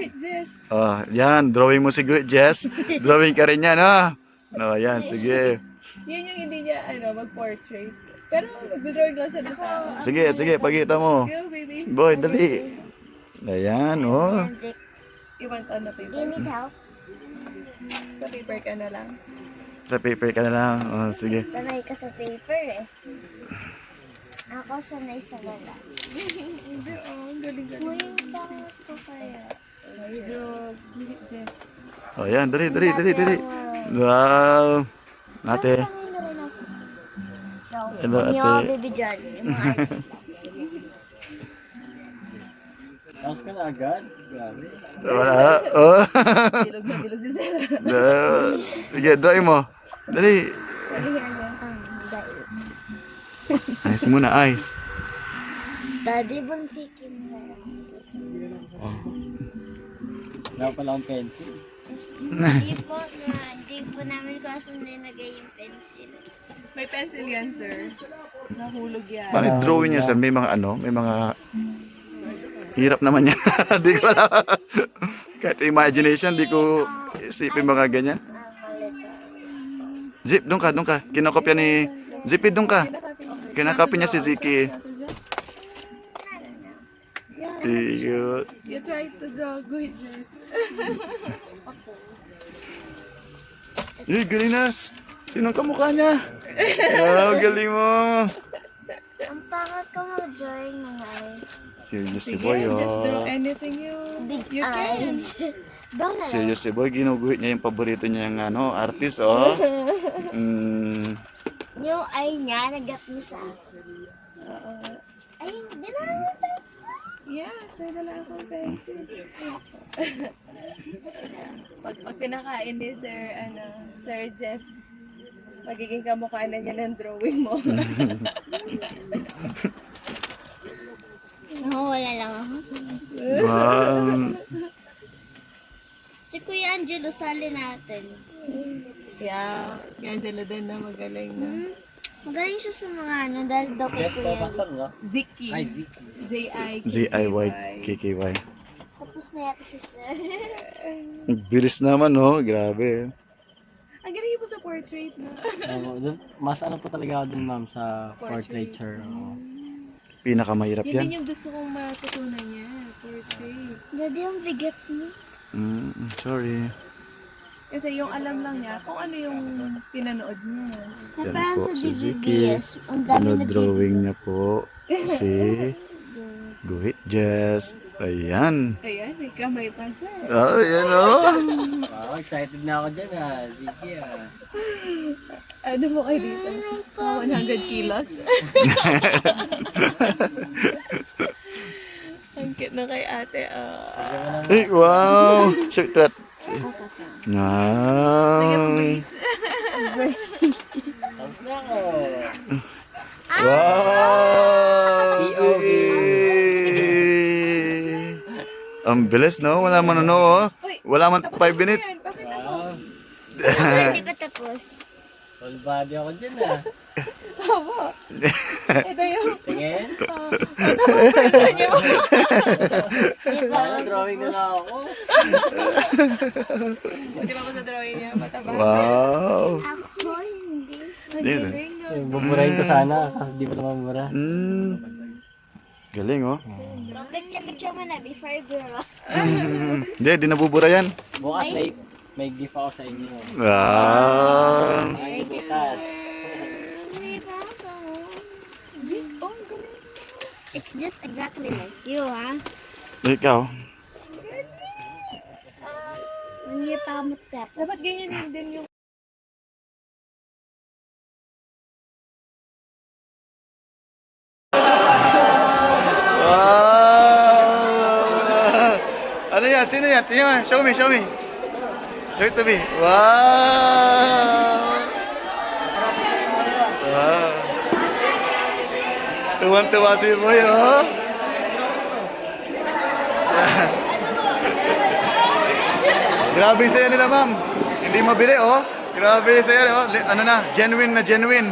Guhit Jess. Oh, yan. Drawing mo si Jess. Drawing ka rin yan, ha? No, yan. Sige. Yan yung hindi niya, mag-portrait. Pero mag-drawing lang siya ng tao. Sige, sige. Pagkita mo. Go, baby. Boy, dali. Ayan, oh. You want on the paper? You need help? Sa paper ka na lang. Sa paper ka na lang. Oh, sige. Sanay ka sa paper eh. Ako sanay sa wala. Hindi, galing-galing. Uy, bakit ko kaya? Draw, Guhit Jess. Oh, yan. Dali, dali, dali, dali. Wow. Ate. Sanay na rin ako. Hello, Hindi ako ate. baby John. Yung mga artist lang. Tapos ka na agad? Grabe. Wala. Oh. Bilog na bilog si Sarah. Sige, drawing mo. Dali. Dahil. Ayos muna, ayos. Daddy, buntikin mo. Wala pala akong pencil. Hindi po namin kaso nilagay yung pencil. May pencil yan, sir. Nahulog yan. Paano drawing niya, sir? May mga may mga hirap naman yan. Di ko alam. Kahit imagination, di ko isipin mga ganyan. Zip, doon ka. Kinakopya ni Zipid, doon ka. Kinakopya niya si Ziki. Cute. You try to draw Guhit Jess. Eh, galing na. Sinong kamukha niya? Oh, galing mo. Ang pangat ko mag-drawing ng eyes. Serious si Sige, boy, just draw oh. anything Big you can. eyes. Daw na lang. Serious si boy, ginuguhit niya yung paborito niya yung artist, oh. Yung eye niya, nag-get mo sa akin. Ay, hindi na naman pencil. Yes, may dala akong pencil. pag pinakain ni Sir Jess, magiging kamukha na niya ng drawing mo. Wala lang ako. Wow. Si Kuya Angelo, sali natin. Yeah, si Angela din na magaling na. Magaling siya sa mga dahil daw kay Jet, Kuya. babasag no? Ziki. Ay, Ziki. ZIYKKY. Tapos na yata si Sir. Bilis naman, oh. Grabe. Ang galing po sa portrait na. Mas ano po talaga ako dun, ma'am, sa portraiture. Oo. Pinakamahirap Yun yan. din yung gusto kong matutunan niya, portrait. Daddy, ang bigat mo. Sorry. Kasi yung alam lang niya kung ano yung pinanood niya. Yan Parang po sa si Ziki. BBBS, ang dami na Drawing niya po si Guhit Jess. Ayan. Ayan, may kamay pa sir. Oh, yan, oh. Wow, excited na ako dyan, Ziki, Ano mo kayo dito? 100 kilos. Ang cute na kay ate. Ay, wow. Shoot that. Tingnan mo, Wow. Grace. Tapos na ako. Wow. POV. Ang bilis, no? Wala man ano, oh. Wala man 5 minutes. Wow. Hindi pa tapos. Full body ako dyan, Haba. Ito yung... Tingin? Kanya mo. Sana drawing na lang ako. Di ba ko sa drawing niya? Mataba. Wow. Ako, hindi. Ang galing no. Buburahin ko sana, kasi di pa naman mura. Galing, oh. Picture mo na before bro. Hindi, di nabubura yan. Bukas may gift ako sa inyo. Wow. Ay, bukas. Hindi pa ako. Oh, ang galing. It's just exactly like you, ha? Ikaw. 1 year pa ako matapos. Dapat ganyan din yung... Wow! Ano yan? Sino yan? Tingnan mo. Show me, show me. Show it to me. Wow! Wow! Tuwan-tuwa si Boy, oh. Grabe sa'yo nila, ma'am. Hindi mabili, oh. Grabe sa'yo, oh. Ano na, genuine na genuine.